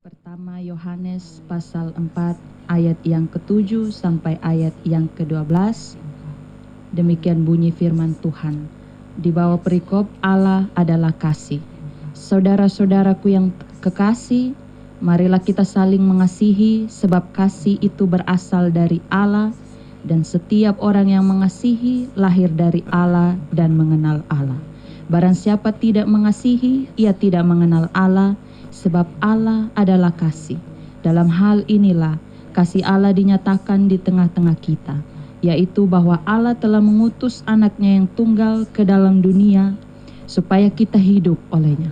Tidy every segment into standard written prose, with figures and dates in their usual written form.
Pertama Yohanes pasal 4 ayat yang ke-7 sampai ayat yang ke-12. Demikian bunyi firman Tuhan. Di bawah perikop Allah adalah kasih. Saudara-saudaraku yang kekasih, marilah kita saling mengasihi sebab kasih itu berasal dari Allah dan setiap orang yang mengasihi lahir dari Allah dan mengenal Allah. Barang siapa tidak mengasihi, ia tidak mengenal Allah, sebab Allah adalah kasih. Dalam hal inilah kasih Allah dinyatakan di tengah-tengah kita, yaitu bahwa Allah telah mengutus anaknya yang tunggal ke dalam dunia supaya kita hidup olehnya.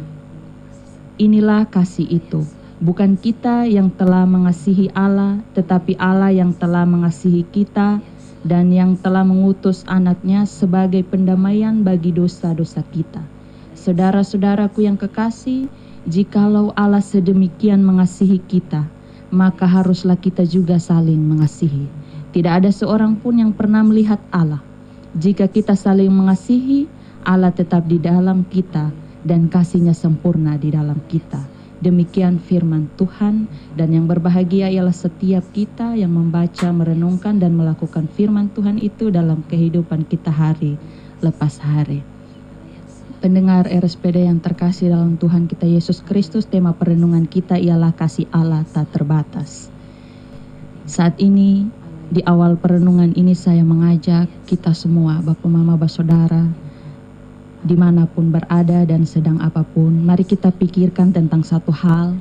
Inilah kasih itu, bukan kita yang telah mengasihi Allah, tetapi Allah yang telah mengasihi kita dan yang telah mengutus anaknya sebagai pendamaian bagi dosa-dosa kita. Saudara-saudaraku yang kekasih, jikalau Allah sedemikian mengasihi kita, maka haruslah kita juga saling mengasihi. Tidak ada seorang pun yang pernah melihat Allah. Jika kita saling mengasihi, Allah tetap di dalam kita dan kasih-Nya sempurna di dalam kita. Demikian firman Tuhan, dan yang berbahagia ialah setiap kita yang membaca, merenungkan, dan melakukan firman Tuhan itu dalam kehidupan kita hari lepas hari. Pendengar RSPD yang terkasih dalam Tuhan kita Yesus Kristus, tema perenungan kita ialah kasih Allah tak terbatas. Saat ini, di awal perenungan ini saya mengajak kita semua, Bapak, Mama, Saudara, dimanapun berada dan sedang apapun, mari kita pikirkan tentang satu hal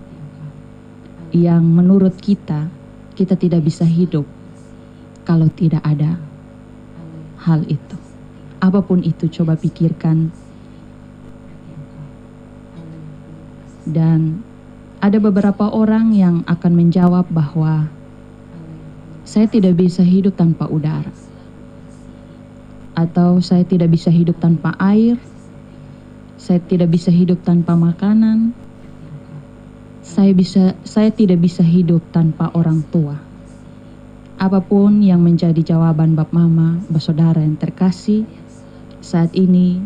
yang menurut kita tidak bisa hidup kalau tidak ada hal itu. Apapun itu, coba pikirkan. Dan ada beberapa orang yang akan menjawab bahwa saya tidak bisa hidup tanpa udara, atau saya tidak bisa hidup tanpa air, saya tidak bisa hidup tanpa makanan, saya tidak bisa hidup tanpa orang tua. Apapun yang menjadi jawaban Bapak, Mama, Saudara yang terkasih, saat ini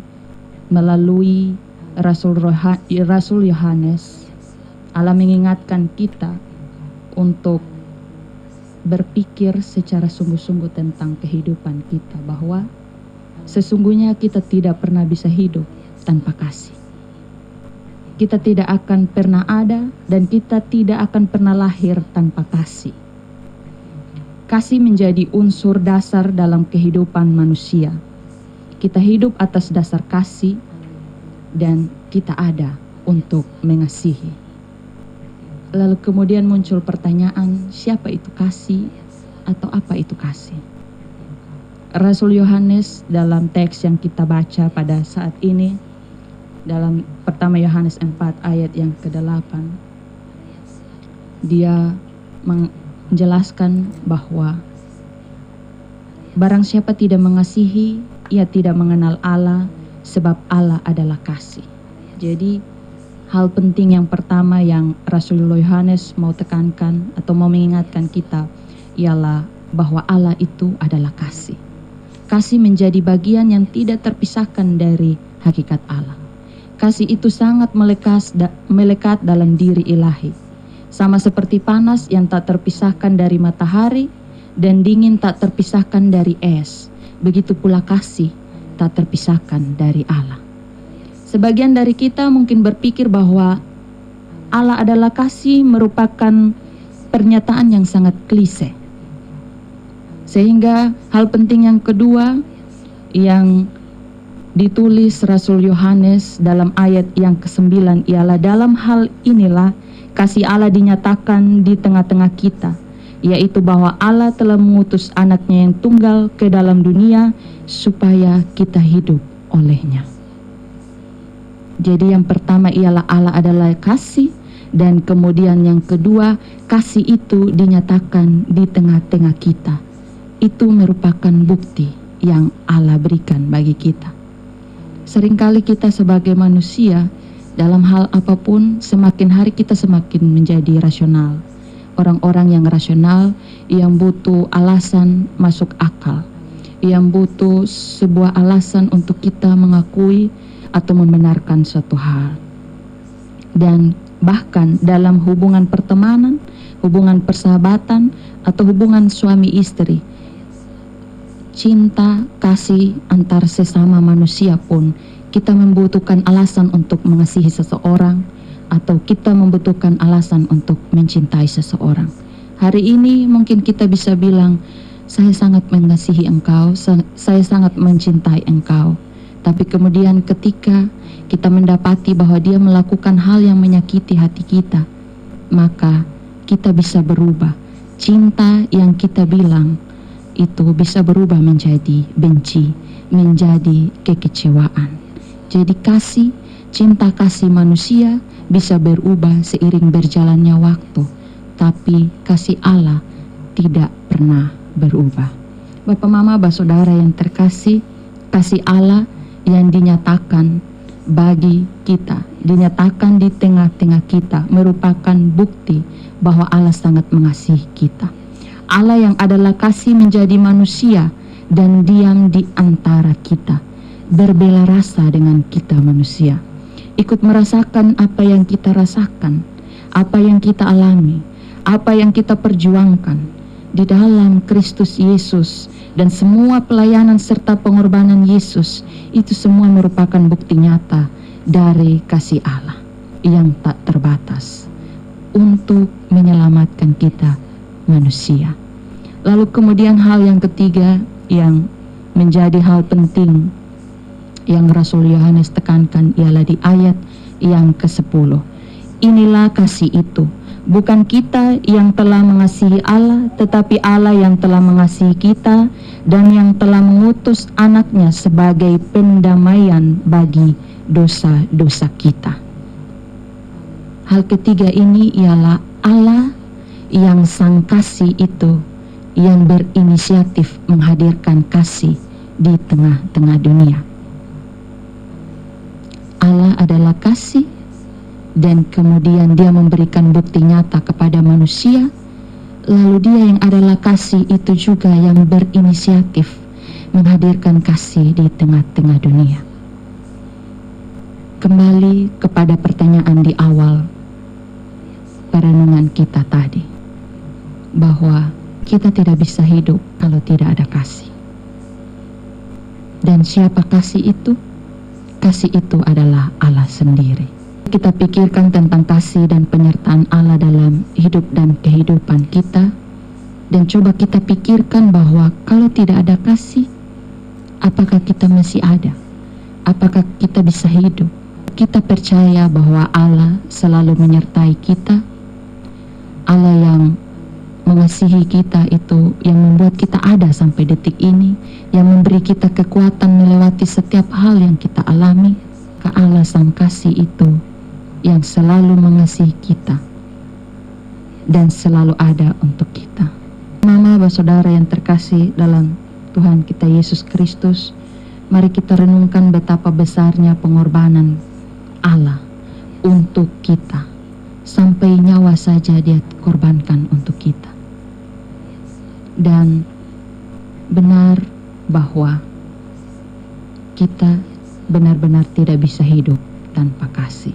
melalui Rasul Yohanes, Allah mengingatkan kita untuk berpikir secara sungguh-sungguh tentang kehidupan kita, bahwa sesungguhnya kita tidak pernah bisa hidup tanpa kasih. Kita tidak akan pernah ada dan kita tidak akan pernah lahir tanpa kasih. Kasih menjadi unsur dasar dalam kehidupan manusia. Kita hidup atas dasar kasih dan kita ada untuk mengasihi. Lalu kemudian muncul pertanyaan, siapa itu kasih atau apa itu kasih? Rasul Yohanes dalam teks yang kita baca pada saat ini, dalam pertama Yohanes 4 ayat yang ke-8, dia menjelaskan bahwa barang siapa tidak mengasihi, ia tidak mengenal Allah, sebab Allah adalah kasih. Jadi hal penting yang pertama yang Rasul Yohanes mau tekankan atau mau mengingatkan kita ialah bahwa Allah itu adalah kasih. Kasih menjadi bagian yang tidak terpisahkan dari hakikat Allah. Kasih itu sangat melekat dalam diri ilahi. Sama seperti panas yang tak terpisahkan dari matahari dan dingin tak terpisahkan dari es, begitu pula kasih tak terpisahkan dari Allah. Sebagian dari kita mungkin berpikir bahwa Allah adalah kasih merupakan pernyataan yang sangat klise. Sehingga hal penting yang kedua yang ditulis Rasul Yohanes dalam ayat yang ke-9 ialah dalam hal inilah kasih Allah dinyatakan di tengah-tengah kita, yaitu bahwa Allah telah mengutus anaknya yang tunggal ke dalam dunia supaya kita hidup olehnya. Jadi yang pertama ialah Allah adalah kasih, dan kemudian yang kedua, kasih itu dinyatakan di tengah-tengah kita. Itu merupakan bukti yang Allah berikan bagi kita. Seringkali kita sebagai manusia dalam hal apapun, semakin hari kita semakin menjadi rasional. Orang-orang yang rasional, yang butuh alasan masuk akal, yang butuh sebuah alasan untuk kita mengakui atau membenarkan suatu hal. Dan bahkan dalam hubungan pertemanan, hubungan persahabatan, atau hubungan suami istri. Cinta, kasih antar sesama manusia pun kita membutuhkan alasan untuk mengasihi seseorang, atau kita membutuhkan alasan untuk mencintai seseorang. Hari ini mungkin kita bisa bilang, saya sangat mengasihi engkau, saya sangat mencintai engkau. Tapi kemudian ketika kita mendapati bahwa dia melakukan hal yang menyakiti hati kita, maka kita bisa berubah. Cinta yang kita bilang itu bisa berubah menjadi benci, menjadi kekecewaan. Jadi cinta kasih manusia bisa berubah seiring berjalannya waktu, tapi kasih Allah tidak pernah berubah. Bapak, Mama, Saudara yang terkasih, kasih Allah yang dinyatakan bagi kita, dinyatakan di tengah-tengah kita, merupakan bukti bahwa Allah sangat mengasihi kita. Allah yang adalah kasih menjadi manusia dan diam di antara kita, berbela rasa dengan kita manusia, ikut merasakan apa yang kita rasakan, apa yang kita alami, apa yang kita perjuangkan di dalam Kristus Yesus. Dan semua pelayanan serta pengorbanan Yesus itu semua merupakan bukti nyata dari kasih Allah yang tak terbatas untuk menyelamatkan kita manusia. Lalu kemudian hal yang ketiga yang menjadi hal penting yang Rasul Yohanes tekankan ialah di ayat yang ke-10. Inilah kasih itu, bukan kita yang telah mengasihi Allah, tetapi Allah yang telah mengasihi kita dan yang telah mengutus anaknya sebagai pendamaian bagi dosa-dosa kita. Hal ketiga ini ialah Allah yang sang kasih itu, yang berinisiatif menghadirkan kasih di tengah-tengah dunia. Allah adalah kasih, dan kemudian dia memberikan bukti nyata kepada manusia. Lalu dia yang adalah kasih itu juga yang berinisiatif menghadirkan kasih di tengah-tengah dunia. Kembali kepada pertanyaan di awal perenungan kita tadi, bahwa kita tidak bisa hidup kalau tidak ada kasih. Dan siapa kasih itu? Kasih itu adalah Allah sendiri. Kita pikirkan tentang kasih dan penyertaan Allah dalam hidup dan kehidupan kita, dan coba kita pikirkan bahwa kalau tidak ada kasih, apakah kita masih ada? Apakah kita bisa hidup? Kita percaya bahwa Allah selalu menyertai kita. Allah yang mengasihi kita itu yang membuat kita ada sampai detik ini, yang memberi kita kekuatan melewati setiap hal yang kita alami. Allah sang kasih itu yang selalu mengasihi kita dan selalu ada untuk kita. Mama, saudara yang terkasih dalam Tuhan kita Yesus Kristus, mari kita renungkan betapa besarnya pengorbanan Allah untuk kita, sampai nyawa saja dia korbankan untuk kita. Dan benar bahwa kita benar-benar tidak bisa hidup tanpa kasih.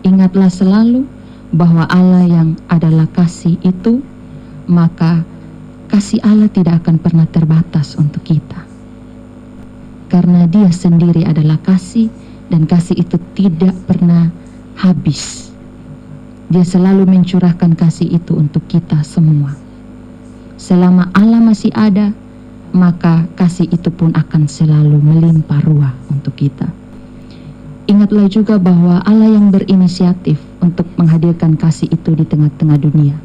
Ingatlah selalu bahwa Allah yang adalah kasih itu, maka kasih Allah tidak akan pernah terbatas untuk kita. Karena dia sendiri adalah kasih, dan kasih itu tidak pernah habis. Dia selalu mencurahkan kasih itu untuk kita semua. Selama Allah masih ada, maka kasih itu pun akan selalu melimpah ruah untuk kita. Ingatlah juga bahwa Allah yang berinisiatif untuk menghadirkan kasih itu di tengah-tengah dunia.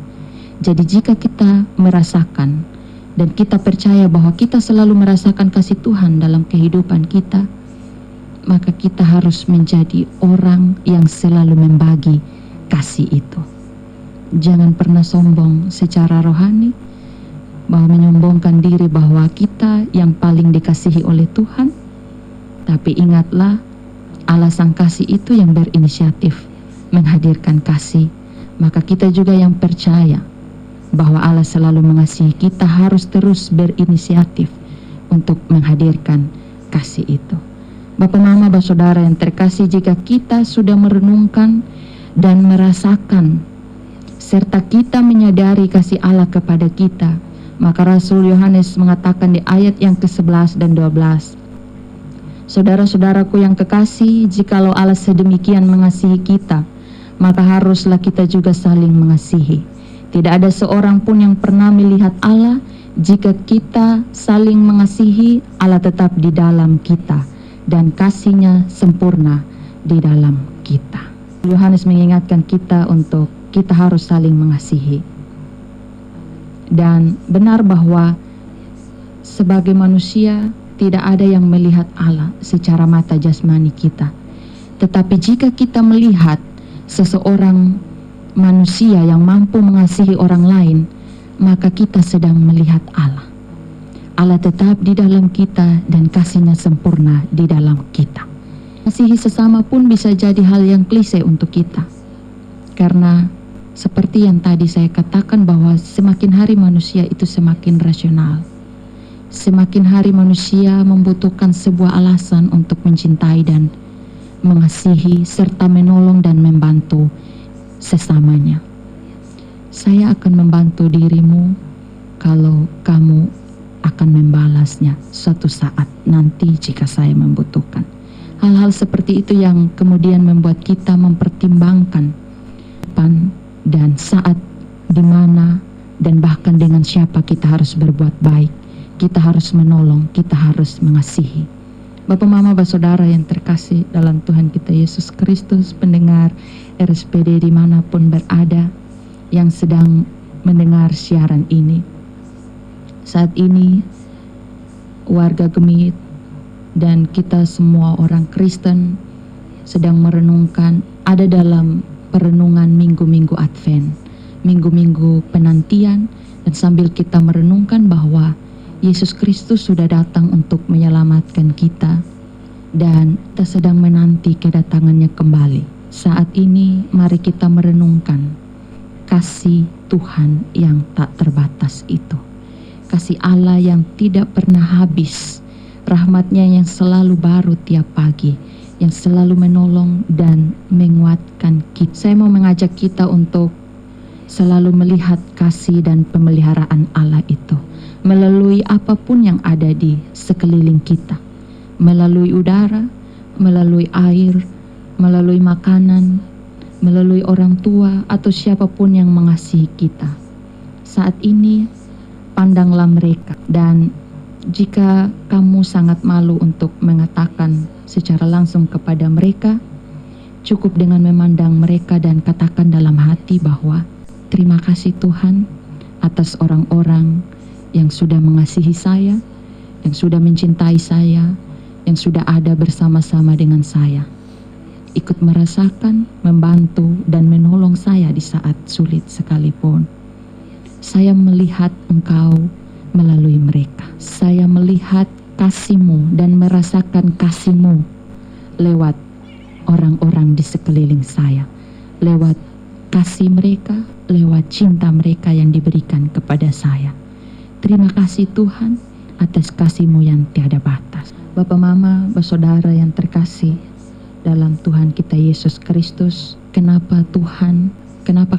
Jadi jika kita merasakan dan kita percaya bahwa kita selalu merasakan kasih Tuhan dalam kehidupan kita, maka kita harus menjadi orang yang selalu membagi kasih itu. Jangan pernah sombong secara rohani, bahwa menyombongkan diri bahwa kita yang paling dikasihi oleh Tuhan. Tapi ingatlah, Allah sang kasih itu yang berinisiatif menghadirkan kasih. Maka kita juga yang percaya bahwa Allah selalu mengasihi kita harus terus berinisiatif untuk menghadirkan kasih itu. Bapak, Mama, saudara yang terkasih, jika kita sudah merenungkan dan merasakan, serta kita menyadari kasih Allah kepada kita. Maka Rasul Yohanes mengatakan di ayat yang ke-11 dan 12, "Saudara-saudaraku yang kekasih, jikalau Allah sedemikian mengasihi kita, maka haruslah kita juga saling mengasihi. Tidak ada seorang pun yang pernah melihat Allah. Jika kita saling mengasihi, Allah tetap di dalam kita, dan kasih-Nya sempurna di dalam kita." Yohanes mengingatkan kita untuk kita harus saling mengasihi. Dan benar bahwa sebagai manusia tidak ada yang melihat Allah secara mata jasmani kita. Tetapi jika kita melihat seseorang manusia yang mampu mengasihi orang lain, maka kita sedang melihat Allah. Allah tetap di dalam kita dan kasih-Nya sempurna di dalam kita. Mengasihi sesama pun bisa jadi hal yang klise untuk kita. Karena seperti yang tadi saya katakan bahwa semakin hari manusia itu semakin rasional. Semakin hari manusia membutuhkan sebuah alasan untuk mencintai dan mengasihi serta menolong dan membantu sesamanya. Saya akan membantu dirimu kalau kamu akan membalasnya suatu saat nanti jika saya membutuhkan. Hal-hal seperti itu yang kemudian membuat kita mempertimbangkan kapan dan saat, di mana dan bahkan dengan siapa kita harus berbuat baik, kita harus menolong, kita harus mengasihi. Bapak, Mama, Saudara yang terkasih dalam Tuhan kita Yesus Kristus, pendengar RSPD dimanapun berada yang sedang mendengar siaran ini. Saat ini warga Gemit dan kita semua orang Kristen sedang merenungkan, ada dalam perenungan minggu-minggu Advent, minggu-minggu penantian, dan sambil kita merenungkan bahwa Yesus Kristus sudah datang untuk menyelamatkan kita dan kita sedang menanti kedatangannya kembali. Saat ini mari kita merenungkan kasih Tuhan yang tak terbatas itu. Kasih Allah yang tidak pernah habis, rahmat-Nya yang selalu baru tiap pagi, yang selalu menolong dan menguatkan kita. Saya mau mengajak kita untuk selalu melihat kasih dan pemeliharaan Allah itu melalui apapun yang ada di sekeliling kita, melalui udara, melalui air, melalui makanan, melalui orang tua atau siapapun yang mengasihi kita. Saat ini pandanglah mereka, dan jika kamu sangat malu untuk mengatakan secara langsung kepada mereka, cukup dengan memandang mereka dan katakan dalam hati bahwa terima kasih Tuhan atas orang-orang yang sudah mengasihi saya, yang sudah mencintai saya, yang sudah ada bersama-sama dengan saya, ikut merasakan, membantu, dan menolong saya di saat sulit sekalipun. Saya melihat Engkau melalui mereka. Saya melihat kasih-Mu dan merasakan kasih-Mu lewat orang-orang di sekeliling saya, lewat kasih mereka, lewat cinta mereka yang diberikan kepada saya. Terima kasih Tuhan atas kasih-Mu yang tiada batas. Bapak, Mama, Saudara yang terkasih dalam Tuhan kita Yesus Kristus, kenapa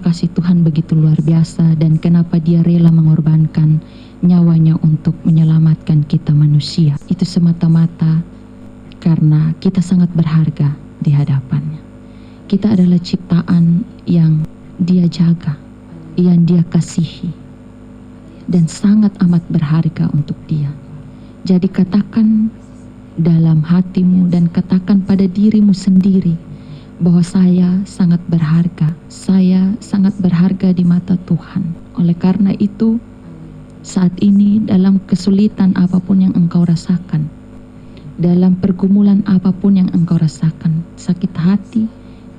kasih Tuhan begitu luar biasa dan kenapa Dia rela mengorbankan nyawanya untuk menyelamatkan kita manusia? Itu semata-mata karena kita sangat berharga di hadapan-Nya. Kita adalah ciptaan yang Dia jaga, yang Dia kasihi, dan sangat amat berharga untuk Dia. Jadi katakan dalam hatimu dan katakan pada dirimu sendiri bahwa saya sangat berharga, saya sangat berharga di mata Tuhan. Oleh karena itu, saat ini dalam kesulitan apapun yang engkau rasakan, dalam pergumulan apapun yang engkau rasakan, sakit hati,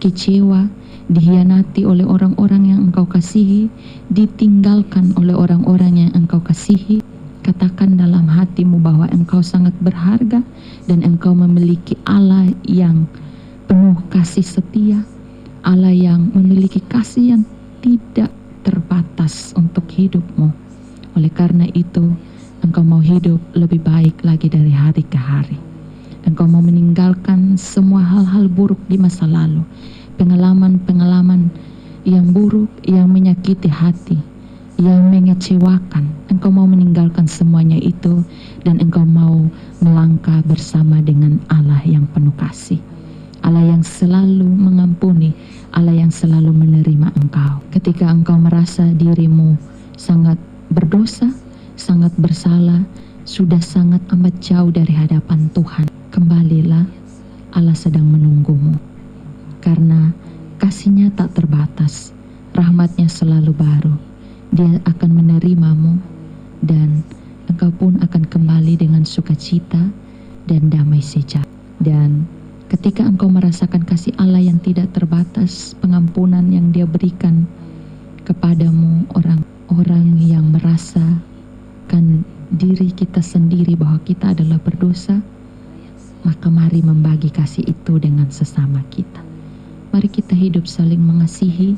kecewa, dihianati oleh orang-orang yang engkau kasihi, ditinggalkan oleh orang-orang yang engkau kasihi, katakan dalam hatimu bahwa engkau sangat berharga dan engkau memiliki Allah yang penuh kasih setia, Allah yang memiliki kasih yang tidak terbatas untuk hidupmu. Oleh karena itu, engkau mau hidup lebih baik lagi dari hari ke hari. Engkau mau meninggalkan semua hal-hal buruk di masa lalu, pengalaman-pengalaman yang buruk, yang menyakiti hati, yang mengecewakan. Engkau mau meninggalkan semuanya itu dan engkau mau melangkah bersama dengan Allah yang penuh kasih, Allah yang selalu mengampuni, Allah yang selalu menerima engkau. Ketika engkau merasa dirimu sangat berdosa, sangat bersalah, sudah sangat amat jauh dari hadapan Tuhan, kembalilah, Allah sedang menunggumu. Karena kasih-Nya tak terbatas, rahmat-Nya selalu baru. Dia akan menerimamu dan engkau pun akan kembali dengan sukacita dan damai sejahtera. Dan ketika engkau merasakan kasih Allah yang tidak terbatas, pengampunan yang Dia berikan kepadamu, orang-orang yang merasakan diri kita sendiri bahwa kita adalah berdosa, maka mari membagi kasih itu dengan sesama kita. Mari kita hidup saling mengasihi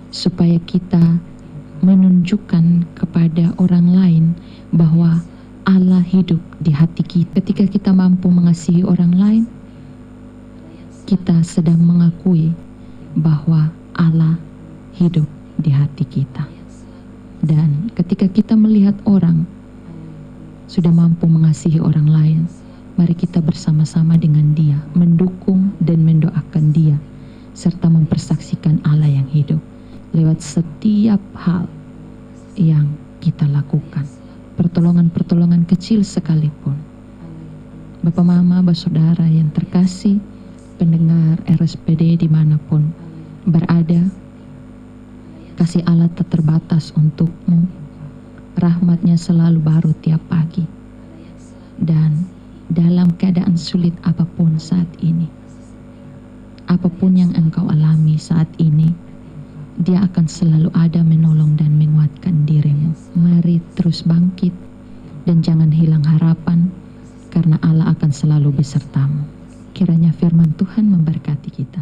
supaya kita menunjukkan kepada orang lain bahwa Allah hidup di hati kita. Ketika kita mampu mengasihi orang lain, kita sedang mengakui bahwa Allah hidup di hati kita. Dan ketika kita melihat orang sudah mampu mengasihi orang lain, mari kita bersama-sama dengan dia, mendukung dan mendoakan dia, serta mempersaksikan Allah yang hidup lewat setiap hal yang kita lakukan. Pertolongan-pertolongan kecil sekalipun. Bapak, Mama, Saudara yang terkasih, pendengar RSPD dimanapun berada, kasih Allah tak terbatas untukmu. Rahmat-Nya selalu baru tiap pagi. Dan dalam keadaan sulit apapun saat ini, apapun yang engkau alami saat ini, Dia akan selalu ada menolong dan menguatkan dirimu. Mari terus bangkit dan jangan hilang harapan, karena Allah akan selalu besertamu. Kiranya firman Tuhan memberkati kita.